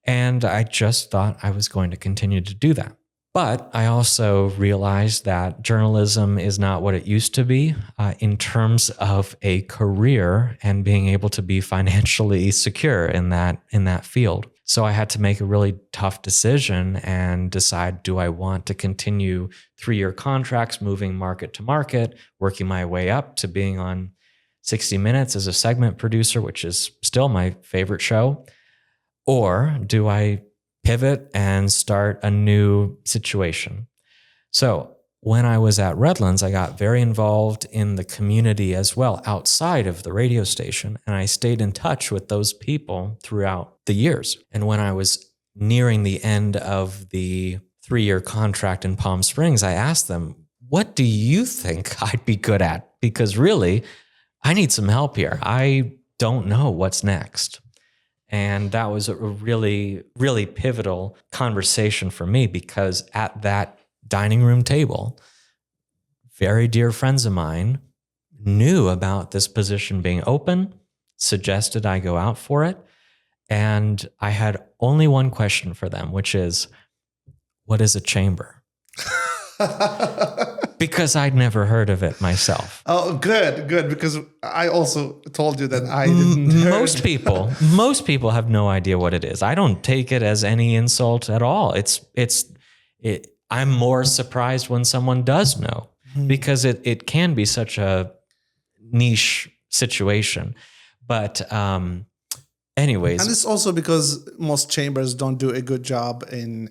And I just thought I was going to continue to do that. But I also realized that journalism is not what it used to be in terms of a career and being able to be financially secure in that field. So I had to make a really tough decision and decide, do I want to continue 3-year contracts, moving market to market, working my way up to being on 60 Minutes as a segment producer, which is still my favorite show? Or do I pivot and start a new situation? So when I was at Redlands, I got very involved in the community as well, outside of the radio station. And I stayed in touch with those people throughout the years. And when I was nearing the end of the 3-year contract in Palm Springs, I asked them, what do you think I'd be good at? Because really, I need some help here. I don't know what's next. And that was a really, really pivotal conversation for me, because at that dining room table, very dear friends of mine knew about this position being open, suggested I go out for it. And I had only one question for them, which is, what is a chamber? Because I'd never heard of it myself.
Oh, good. Because I also told you that I didn't heard.
Most people have no idea what it is. I don't take it as any insult at all. I'm more surprised when someone does know, because it can be such a niche situation. But anyways,
and it's also because most chambers don't do a good job in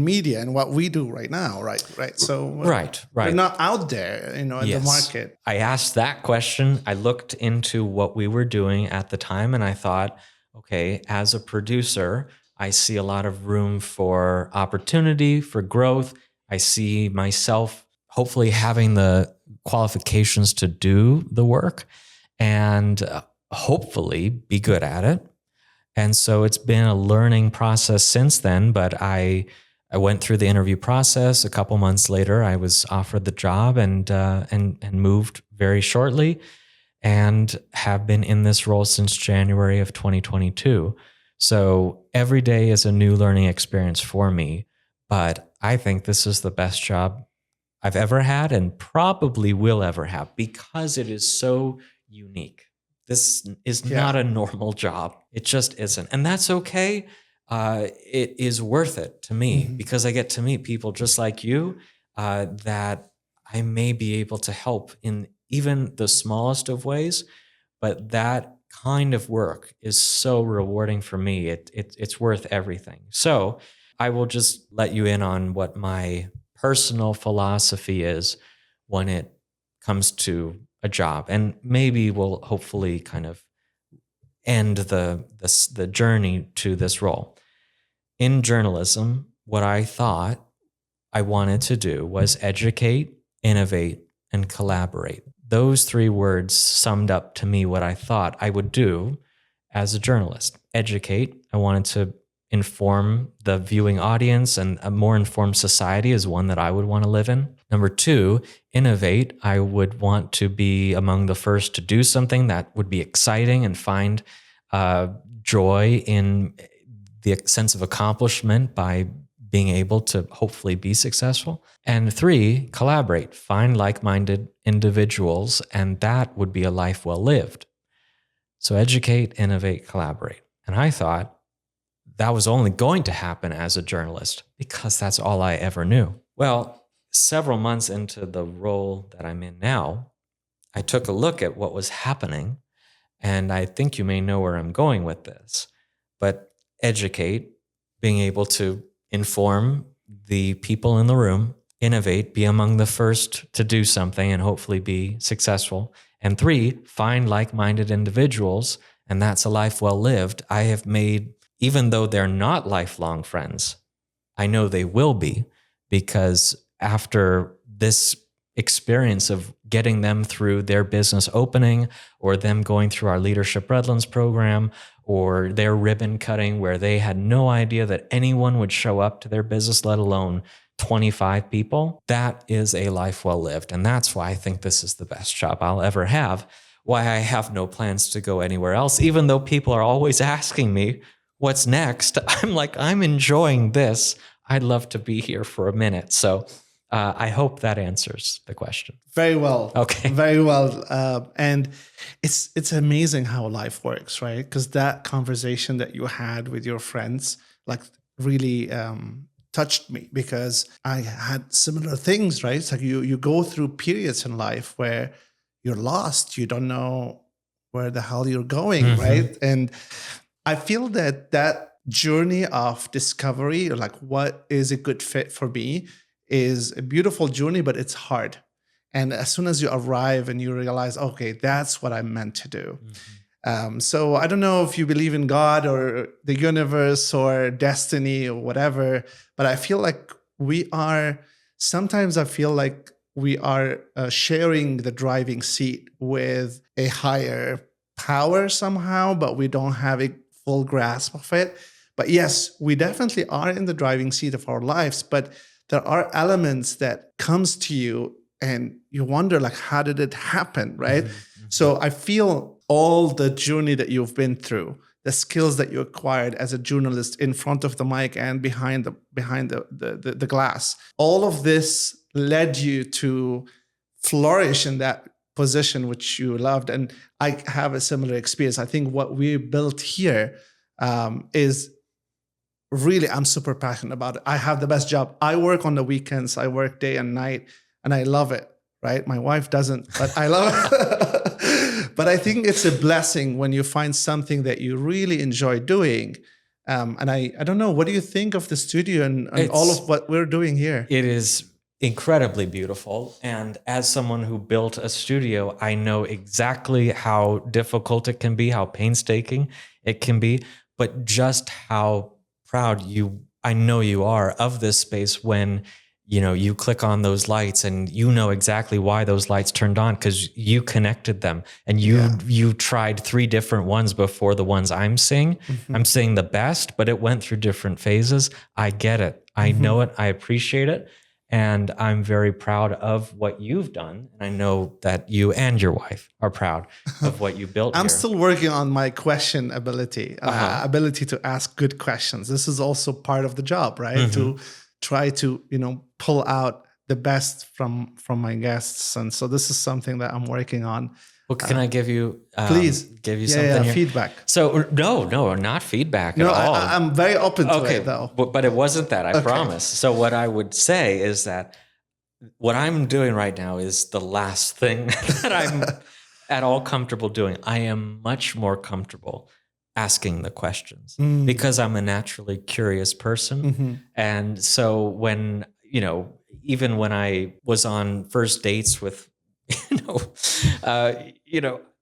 media and what we do right now, right? So
right,
we're not out there, in the market.
I asked that question. I looked into what we were doing at the time, and I thought, okay, as a producer, I see a lot of room for opportunity, for growth. I see myself hopefully having the qualifications to do the work and hopefully be good at it. And so it's been a learning process since then, but I went through the interview process. A couple months later, I was offered the job and moved very shortly, and have been in this role since January of 2022. So every day is a new learning experience for me, but I think this is the best job I've ever had and probably will ever have, because it is so unique. This is not a normal job. It just isn't. And that's okay. It is worth it to me because I get to meet people just like you that I may be able to help in even the smallest of ways. But that kind of work is so rewarding for me. It's worth everything. So I will just let you in on what my personal philosophy is when it comes to a job, and maybe we'll hopefully kind of end the journey to this role. In journalism, what I thought I wanted to do was educate, innovate, and collaborate. Those three words summed up to me what I thought I would do as a journalist. Educate, I wanted to inform the viewing audience, and a more informed society is one that I would want to live in. Number two, innovate. I would want to be among the first to do something that would be exciting and find joy in the sense of accomplishment by being able to hopefully be successful. And three, collaborate, find like-minded individuals, and that would be a life well lived. So educate, innovate, collaborate. And I thought that was only going to happen as a journalist because that's all I ever knew. Well, several months into the role that I'm in now, I took a look at what was happening, and I think you may know where I'm going with this. But educate, being able to inform the people in the room, innovate, be among the first to do something and hopefully be successful. And three, find like-minded individuals, and that's a life well lived. I have made, even though they're not lifelong friends, I know they will be, because after this experience of getting them through their business opening, or them going through our Leadership Redlands program, or their ribbon cutting where they had no idea that anyone would show up to their business, let alone 25 people, that is a life well lived. And that's why I think this is the best job I'll ever have, why I have no plans to go anywhere else, even though people are always asking me, what's next? I'm like, I'm enjoying this. I'd love to be here for a minute. So I hope that answers the question.
Very well.
Okay.
Very well. And it's amazing how life works, right? Because that conversation that you had with your friends, like, really touched me, because I had similar things, right? It's like you go through periods in life where you're lost. You don't know where the hell you're going, right? And I feel that journey of discovery, or like, what is a good fit for me, is a beautiful journey, but it's hard. And as soon as you arrive and you realize, okay, that's what I'm meant to do. So I don't know if you believe in God or the universe or destiny or whatever, but I feel like sometimes I feel like we are sharing the driving seat with a higher power somehow, but we don't have a full grasp of it. But yes, we definitely are in the driving seat of our lives, but there are elements that comes to you and you wonder, like, how did it happen, right? So I feel all the journey that you've been through, the skills that you acquired as a journalist in front of the mic and behind the glass, all of this led you to flourish in that position which you loved. And I have a similar experience. I think what we built here is really, I'm super passionate about it. I have the best job. I work on the weekends. I work day and night, and I love it, right? My wife doesn't, but I love it. But I think it's a blessing when you find something that you really enjoy doing. And I don't know, what do you think of the studio and all of what we're doing here?
It is incredibly beautiful. And as someone who built a studio, I know exactly how difficult it can be, how painstaking it can be, but just how proud I know you are of this space when you click on those lights and you know exactly why those lights turned on, because you connected them and you tried 3 different ones before the ones I'm seeing. I'm seeing the best, but it went through different phases. I get it. I know it. I appreciate it. And I'm very proud of what you've done. And I know that you and your wife are proud of what you built
I'm
here.
still working on my question ability to ask good questions. This is also part of the job, right? To try to, pull out the best from my guests. And so this is something that I'm working on.
Well, can I give you
Please
give you something here?
Feedback.
So no, not feedback at
No,
all.
I'm very open to it though.
But it wasn't that, I promise. So what I would say is that what I'm doing right now is the last thing that I'm at all comfortable doing. I am much more comfortable asking the questions because I'm a naturally curious person. And so when, even when I was on first dates with,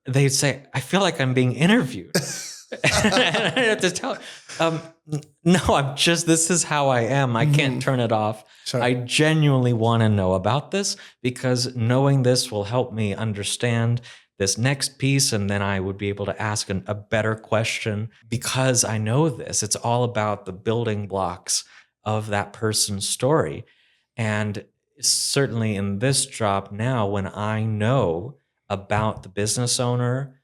they'd say, I feel like I'm being interviewed. And I have to tell, no, this is how I am. I can't turn it off. Sure. I genuinely want to know about this because knowing this will help me understand this next piece. And then I would be able to ask a better question because I know this. It's all about the building blocks of that person's story. And certainly in this job now, when I know about the business owner,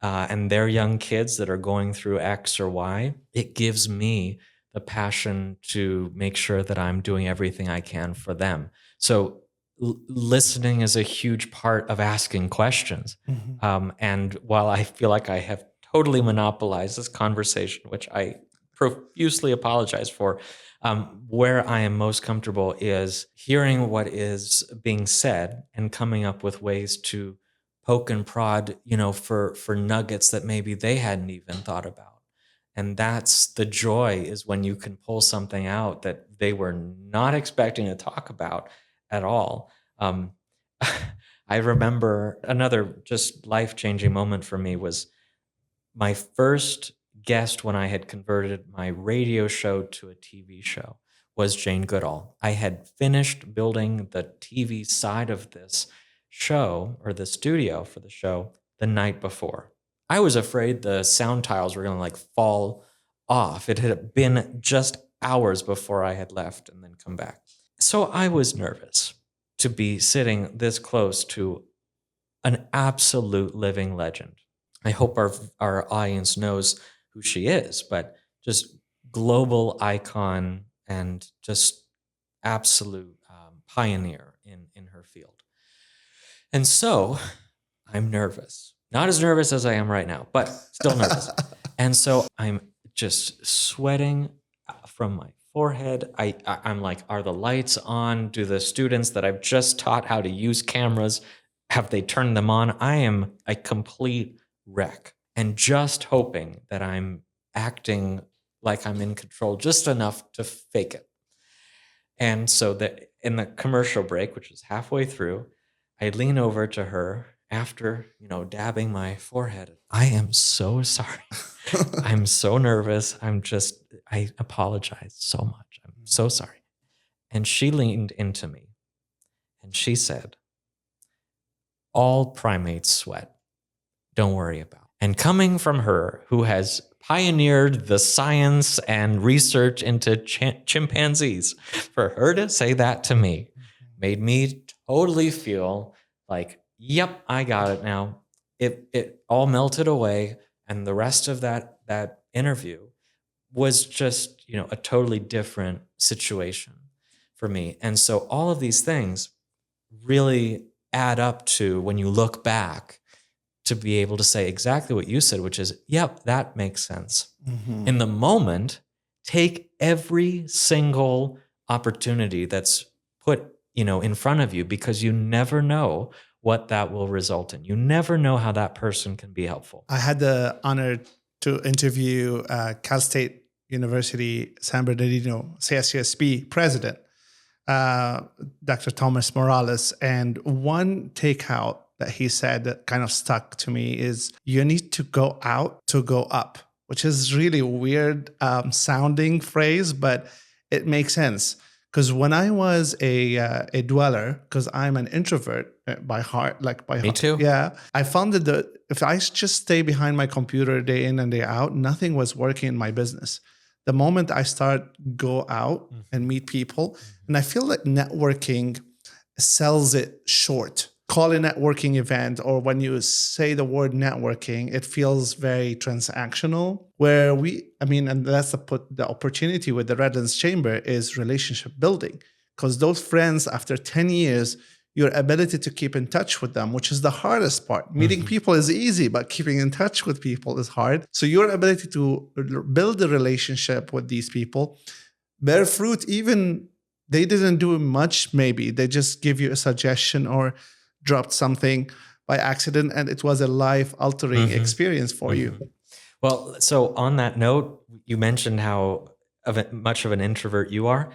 and their young kids that are going through X or Y, it gives me the passion to make sure that I'm doing everything I can for them. So listening is a huge part of asking questions. And while I feel like I have totally monopolized this conversation, which I profusely apologize for, where I am most comfortable is hearing what is being said and coming up with ways to poke and prod, for nuggets that maybe they hadn't even thought about. And that's the joy, is when you can pull something out that they were not expecting to talk about at all. I remember another just life-changing moment for me was my first guest when I had converted my radio show to a TV show was Jane Goodall. I had finished building the TV side of this show, or the studio for the show, the night before. I was afraid the sound tiles were going to fall off. It had been just hours before I had left and then come back. So I was nervous to be sitting this close to an absolute living legend. I hope our audience knows who she is, but just global icon and just absolute pioneer in her field. And so I'm nervous, not as nervous as I am right now, but still nervous. And so I'm just sweating from my forehead. I'm like, are the lights on? Do the students that I've just taught how to use cameras, have they turned them on? I am a complete wreck, and just hoping that I'm acting like I'm in control just enough to fake it. And so that in the commercial break, which was halfway through, I lean over to her after, dabbing my forehead. I am so sorry. I'm so nervous. I apologize so much. I'm so sorry. And she leaned into me and she said, all primates sweat. Don't worry about it. And coming from her, who has pioneered the science and research into chimpanzees, for her to say that to me made me totally feel like, yep, I got it now. It all melted away. And the rest of that interview was just, a totally different situation for me. And so all of these things really add up to, when you look back, to be able to say exactly what you said, which is, yep, that makes sense. In the moment, take every single opportunity that's put, in front of you, because you never know what that will result in. You never know how that person can be helpful.
I had the honor to interview Cal State University San Bernardino CSUSB president, Dr. Thomas Morales. And one takeout that he said that kind of stuck to me is, you need to go out to go up, which is really a weird sounding phrase, but it makes sense. Because when I was a dweller, because I'm an introvert by heart,
Me too.
Yeah, I found that if I just stay behind my computer day in and day out, nothing was working in my business. The moment I go out and meet people, and I feel like networking sells it short. Call a networking event, or when you say the word networking, it feels very transactional. And that's the opportunity with the Redlands Chamber is relationship building, because those friends, after 10 years, your ability to keep in touch with them, which is the hardest part. Meeting people is easy, but keeping in touch with people is hard. So your ability to build a relationship with these people bear fruit. Even they didn't do much, maybe they just give you a suggestion or dropped something by accident, and it was a life-altering experience for you.
Well, so on that note, you mentioned how much of an introvert you are.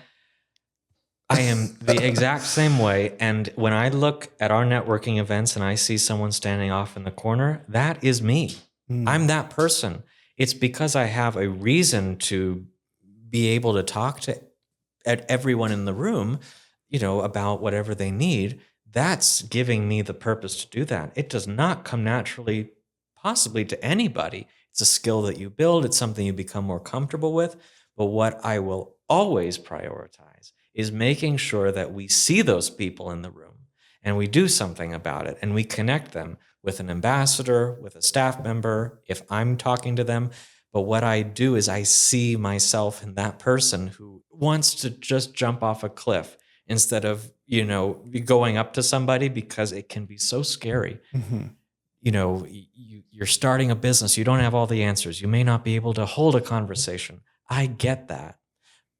I am the exact same way. And when I look at our networking events and I see someone standing off in the corner, that is me. I'm that person. It's because I have a reason to be able to talk to everyone in the room, about whatever they need. That's giving me the purpose to do that. It does not come naturally, possibly to anybody. It's a skill that you build. It's something you become more comfortable with. But what I will always prioritize is making sure that we see those people in the room and we do something about it and we connect them with an ambassador, with a staff member, if I'm talking to them. But what I do is I see myself in that person who wants to just jump off a cliff instead of, going up to somebody, because it can be so scary. You're starting a business. You don't have all the answers. You may not be able to hold a conversation. I get that.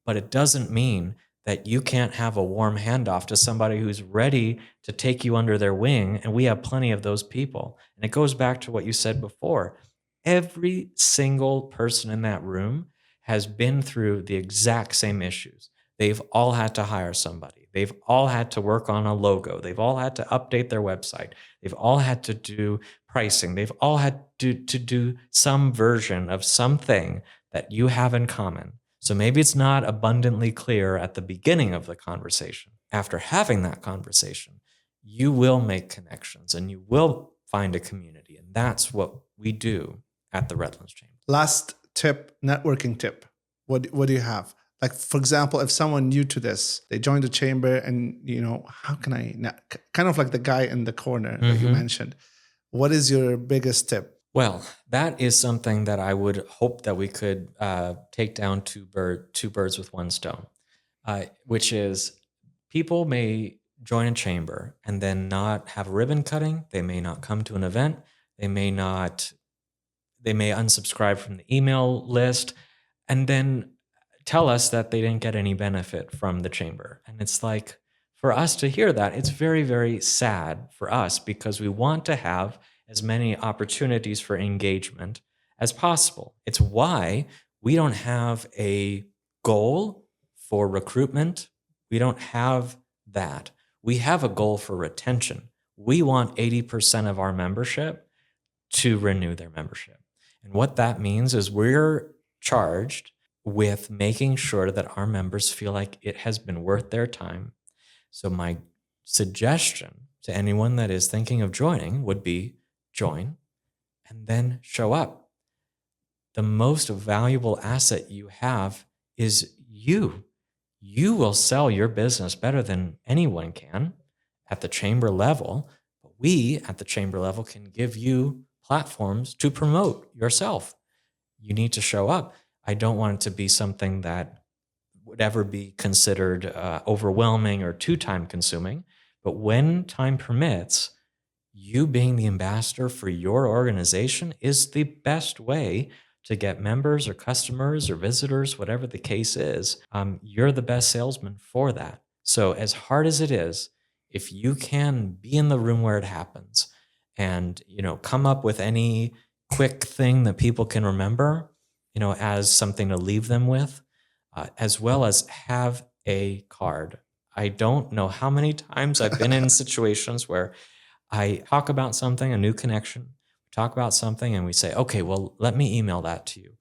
But it doesn't mean that you can't have a warm handoff to somebody who's ready to take you under their wing. And we have plenty of those people. And it goes back to what you said before. Every single person in that room has been through the exact same issues. They've all had to hire somebody. They've all had to work on a logo. They've all had to update their website. They've all had to do pricing. They've all had to do some version of something that you have in common. So maybe it's not abundantly clear at the beginning of the conversation. After having that conversation, you will make connections and you will find a community. And that's what we do at the Redlands Chamber.
Last tip, networking tip. What do you have? Like, for example, if someone new to this, they joined the chamber and, how can I, kind of like the guy in the corner that you mentioned. What is your biggest tip?
Well, that is something that I would hope that we could take down two birds with one stone, which is people may join a chamber and then not have a ribbon cutting. They may not come to an event. They may unsubscribe from the email list and then tell us that they didn't get any benefit from the chamber. And it's like, for us to hear that, it's very, very sad for us because we want to have as many opportunities for engagement as possible. It's why we don't have a goal for recruitment. We don't have that. We have a goal for retention. We want 80% of our membership to renew their membership. And what that means is we're charged with making sure that our members feel like it has been worth their time. So my suggestion to anyone that is thinking of joining would be join and then show up. The most valuable asset you have is you. You will sell your business better than anyone can at the chamber level. But we at the chamber level can give you platforms to promote yourself. You need to show up. I don't want it to be something that would ever be considered overwhelming or too time consuming. But when time permits, you being the ambassador for your organization is the best way to get members or customers or visitors, whatever the case is. You're the best salesman for that. So as hard as it is, if you can be in the room where it happens and, come up with any quick thing that people can remember, as something to leave them with, as well as have a card. I don't know how many times I've been in situations where I talk about something, a new connection, talk about something, and we say, okay, well, let me email that to you.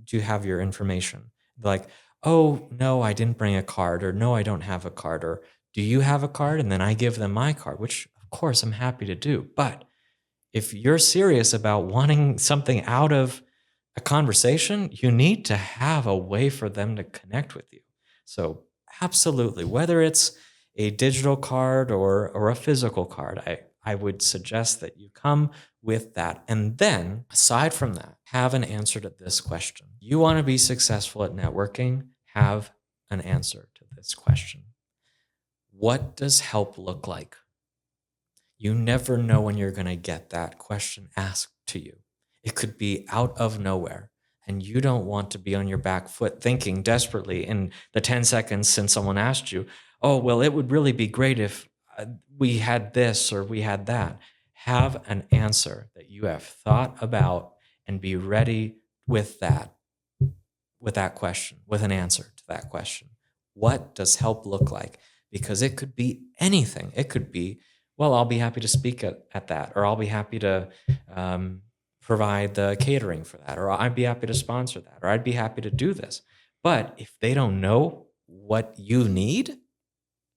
Do you have your information? They're like, oh, no, I didn't bring a card, or no, I don't have a card, or do you have a card? And then I give them my card, which of course I'm happy to do. But if you're serious about wanting something out of a conversation, you need to have a way for them to connect with you. So absolutely, whether it's a digital card or a physical card, I would suggest that you come with that. And then, aside from that, have an answer to this question. You want to be successful at networking? Have an answer to this question. What does help look like? You never know when you're going to get that question asked to you. It could be out of nowhere, and you don't want to be on your back foot thinking desperately in the 10 seconds since someone asked you, oh, well, it would really be great if we had this or we had that. Have an answer that you have thought about and be ready with that question, with an answer to that question. What does help look like? Because it could be anything. It could be, well, I'll be happy to speak at that, or I'll be happy to provide the catering for that, or I'd be happy to sponsor that, or I'd be happy to do this. But if they don't know what you need,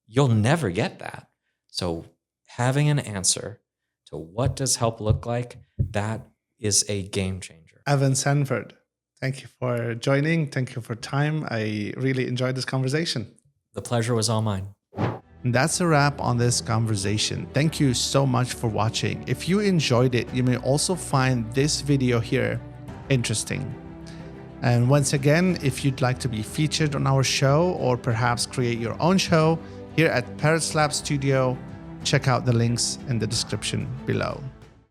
you'll never get that. So having an answer to what does help look like, that is a game changer.
Evan Sanford, thank you for joining. Thank you for time. I really enjoyed this conversation.
The pleasure was all mine.
And that's a wrap on this conversation. Thank you so much for watching. If you enjoyed it, you may also find this video here interesting. And once again, if you'd like to be featured on our show or perhaps create your own show here at Parrot Slap Studio, check out the links in the description below.